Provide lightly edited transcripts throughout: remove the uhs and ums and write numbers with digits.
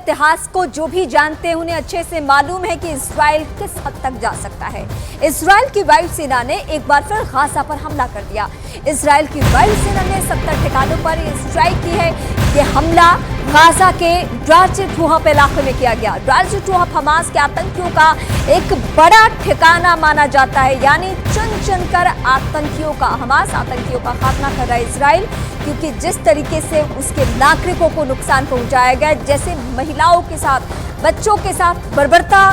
इतिहास को जो भी जानते हैं उन्हें अच्छे से मालूम है कि इजराइल किस हद तक जा सकता है। इजराइल की वायुसेना ने एक बार फिर गाजा पर हमला कर दिया। इजराइल की वायुसेना ने 70 ठिकानों पर स्ट्राइक की है। ये हमला गाजा के राजित टोहफ इलाके में किया गया। राजित टोहफ हमास के आतंकियों का एक बड़ा ठिकाना माना जाता है, यानी चुन चुनकर आतंकियों का, हमास आतंकियों का खात्मा कर रहा है इजराइल, क्योंकि जिस तरीके से उसके नागरिकों को नुकसान पहुंचाया गया, जैसे महिलाओं के साथ, बच्चों के साथ बर्बरता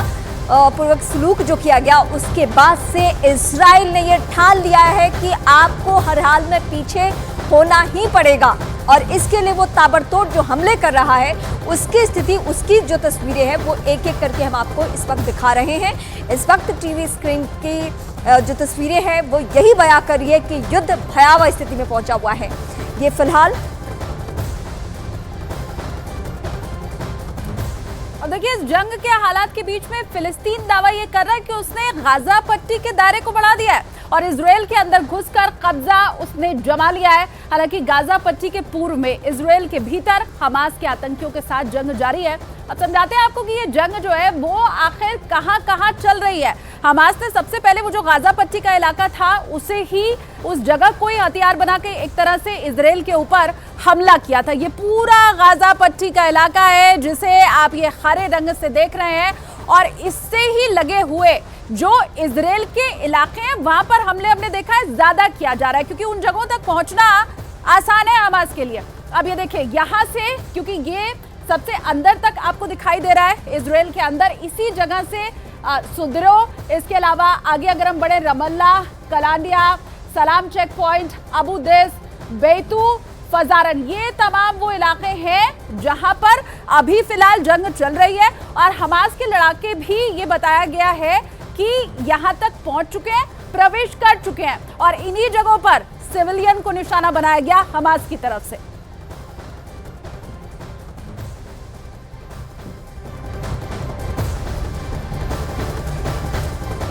पूर्वक सलूक जो किया गया, उसके बाद से इजराइल ने यह ठान लिया है कि आपको हर हाल में पीछे होना ही पड़ेगा और इसके लिए वो ताबड़तोड़ जो हमले कर रहा है उसकी स्थिति, उसकी जो तस्वीरें हैं वो एक एक करके हम आपको इस वक्त दिखा रहे हैं। इस वक्त टीवी स्क्रीन की जो तस्वीरें हैं वो यही बयां कर रही है कि युद्ध भयावह स्थिति में पहुंचा हुआ है। ये फिलहाल और देखिए, इस जंग के हालात के बीच में फिलिस्तीन दावा ये कर रहा है कि उसने गाजा पट्टी के दायरे को बढ़ा दिया है और इजराइल के अंदर घुसकर कब्जा उसने जमा लिया है। हालांकि गाजा पट्टी के पूर्व में इजराइल के भीतर हमास के आतंकियों के साथ जंग जारी है। अब समझाते हैं आपको कि ये जंग जो है वो आखिर कहां चल रही है। हमास ने सबसे पहले वो जो गाजा पट्टी का इलाका था उसे ही, उस जगह को ही हथियार बना के एक तरह से इजराइल के ऊपर हमला किया था। ये पूरा गाजा पट्टी का इलाका है जिसे आप ये हरे रंग से देख रहे हैं और इससे ही लगे हुए जो इजराइल के इलाके हैं वहां पर हमले हमने देखा है ज्यादा किया जा रहा है, क्योंकि उन जगहों तक पहुंचना आसान है हमास के लिए। अब ये देखिए, यहाँ से, क्योंकि ये सबसे अंदर तक आपको दिखाई दे रहा है इजराइल के अंदर, इसी जगह से सुदरो, इसके अलावा आगे अगर हम बढ़े रमल्ला, कलांडिया, सलाम चेक पॉइंट, अबू देस, बेतू, फजारन, ये तमाम वो इलाके हैं जहां पर अभी फिलहाल जंग चल रही है और हमास के लड़ाके भी ये बताया गया है कि यहां तक पहुंच चुके हैं, प्रवेश कर चुके हैं और इन्हीं जगहों पर सिविलियन को निशाना बनाया गया हमास की तरफ से।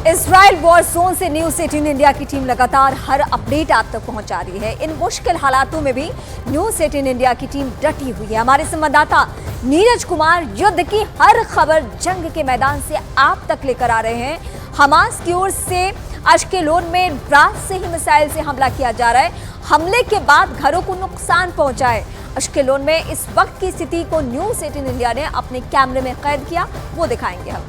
इजराइल वॉर जोन से न्यूज़ 18 इंडिया की टीम लगातार हर अपडेट आप तक पहुंचा रही है। इन मुश्किल हालातों में भी न्यूज़ 18 इंडिया की टीम डटी हुई है। हमारे संवाददाता नीरज कुमार युद्ध की हर खबर जंग के मैदान से आप तक लेकर आ रहे हैं। हमास की ओर से अश्केलोन में रात से ही मिसाइल से हमला किया जा रहा है। हमले के बाद घरों को नुकसान पहुंचा है। अश्केलोन में इस वक्त की स्थिति को न्यूज़ 18 इंडिया ने अपने कैमरे में कैद किया, वो दिखाएंगे हम।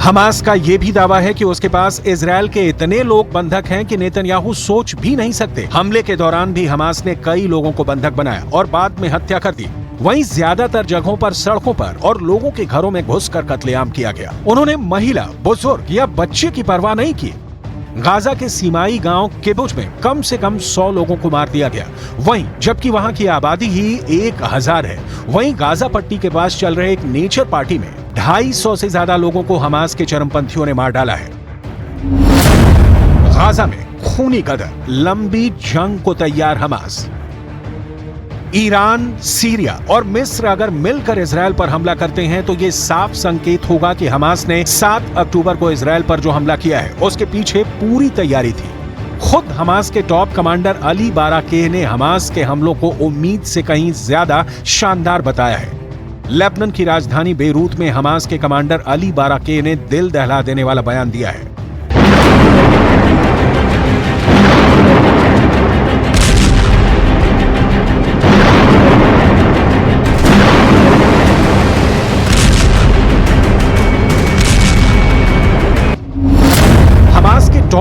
हमास का यह भी दावा है कि उसके पास इजराइल के इतने लोग बंधक हैं कि नेतन्याहू सोच भी नहीं सकते। हमले के दौरान भी हमास ने कई लोगों को बंधक बनाया और बाद में हत्या कर दी। वहीं ज्यादातर जगहों पर सड़कों पर और लोगों के घरों में घुसकर कत्लेआम किया गया। उन्होंने महिला, बुजुर्ग या बच्चे की परवाह नहीं की। गाजा के सीमाई गांव किबुत्ज में कम से कम 100 लोगों को मार दिया गया, वहीं जबकि वहां की आबादी ही 1000 है। वहीं गाजा पट्टी के पास चल रहे एक नेचर पार्टी में 250 से ज्यादा लोगों को हमास के चरमपंथियों ने मार डाला है। गाजा में खूनी कदर, लंबी जंग को तैयार हमास। ईरान, सीरिया और मिस्र अगर मिलकर इजराइल पर हमला करते हैं तो ये साफ संकेत होगा कि हमास ने 7 अक्टूबर को इजराइल पर जो हमला किया है उसके पीछे पूरी तैयारी थी। खुद हमास के टॉप कमांडर अली बाराकेह ने हमास के हमलों को उम्मीद से कहीं ज्यादा शानदार बताया है। लेबनान की राजधानी बेरूत में हमास के कमांडर अली बाराकेह ने दिल दहला देने वाला बयान दिया है।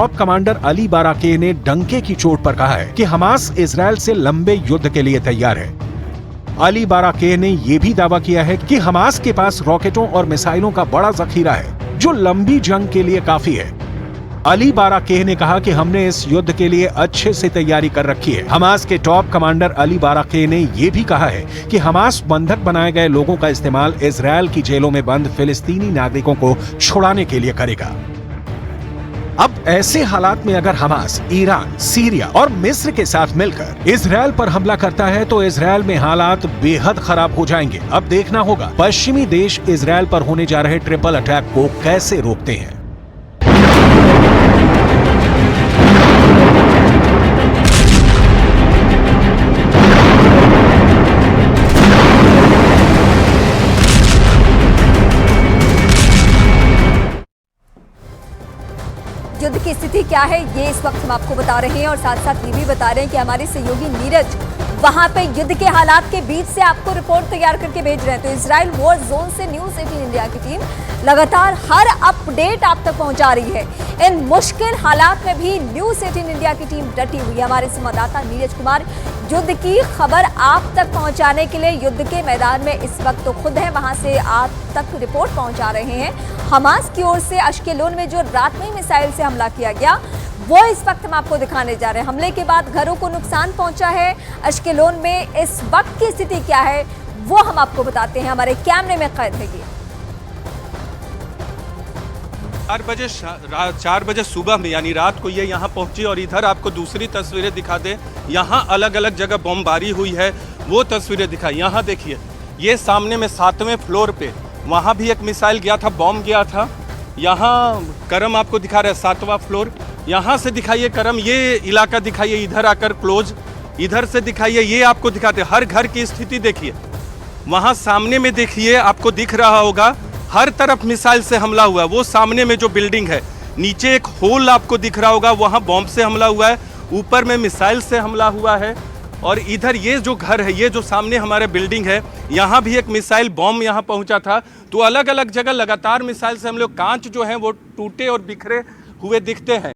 टॉप कमांडर अली बाराकेह ने डंके की चोट पर कहा है कि हमास इजरायल से लंबे युद्ध के लिए तैयार है। अली बाराकेह ने यह भी दावा किया है कि हमास के पास रॉकेटों और मिसाइलों का बड़ा जखीरा है जो लंबी जंग के लिए काफी है। अली बाराकेह ने कहा कि हमने इस युद्ध के लिए अच्छे से तैयारी कर रखी है। हमास के टॉप कमांडर अली बाराकेह ने यह भी कहा है कि हमास बंधक बनाए गए लोगों का इस्तेमाल इजरायल की जेलों में बंद फिलिस्तीनी नागरिकों को छुड़ाने के लिए करेगा। अब ऐसे हालात में अगर हमास ईरान, सीरिया और मिस्र के साथ मिलकर इजरायल पर हमला करता है तो इजरायल में हालात बेहद खराब हो जाएंगे। अब देखना होगा पश्चिमी देश इजरायल पर होने जा रहे ट्रिपल अटैक को कैसे रोकते हैं। युद्ध की स्थिति क्या है ये इस वक्त हम आपको बता रहे हैं और साथ साथ ये भी बता रहे हैं कि हमारे सहयोगी नीरज वहां पे युद्ध के हालात के बीच से आपको रिपोर्ट तैयार करके भेज रहे हैं। तो इजराइल वॉर जोन से न्यूज़ 18 इंडिया की टीम लगातार हर अपडेट आप तक पहुंचा रही है। इन मुश्किल हालात में भी न्यूज़ 18 इंडिया की टीम डटी हुई है। हमारे संवाददाता नीरज कुमार युद्ध की खबर आप तक पहुंचाने के लिए युद्ध के मैदान में इस वक्त तो खुद है, वहां से आप तक रिपोर्ट पहुंचा रहे हैं। हमास की ओर से अश्केलोन में जो रात में मिसाइल से हमला किया गया वो इस वक्त हम आपको दिखाने जा रहे हैं। हमले के बाद घरों को नुकसान पहुंचा है। अश्केलोन में इस वक्त की स्थिति क्या है वो हम आपको बताते हैं, हमारे कैमरे में कैद है ये। 4 बजे सुबह में यानी रात को ये यहाँ पहुंची और इधर आपको दूसरी तस्वीरें दिखा दे। यहाँ अलग अलग जगह बमबारी हुई है, वो तस्वीरें दिखाई। यहाँ देखिए, ये सामने में 7वें फ्लोर पे वहाँ भी एक मिसाइल गया था, बॉम्ब गया था। यहाँ करम आपको दिखा रहा है 7वां फ्लोर। यहाँ से दिखाइए करम, ये इलाका दिखाइए, इधर आकर क्लोज, इधर से दिखाइए, ये आपको दिखाते। हर घर की स्थिति देखिए। वहाँ सामने में देखिए, आपको दिख रहा होगा हर तरफ मिसाइल से हमला हुआ है। वो सामने में जो बिल्डिंग है, नीचे एक होल आपको दिख रहा होगा, वहाँ बॉम्ब से हमला हुआ है, ऊपर में मिसाइल से हमला हुआ है। और इधर ये जो घर है, ये जो सामने हमारे बिल्डिंग है, यहाँ भी एक मिसाइल बॉम्ब यहाँ पहुँचा था। तो अलग अलग जगह लगातार मिसाइल से हम लोग, कांच जो हैं वो टूटे और बिखरे हुए दिखते हैं।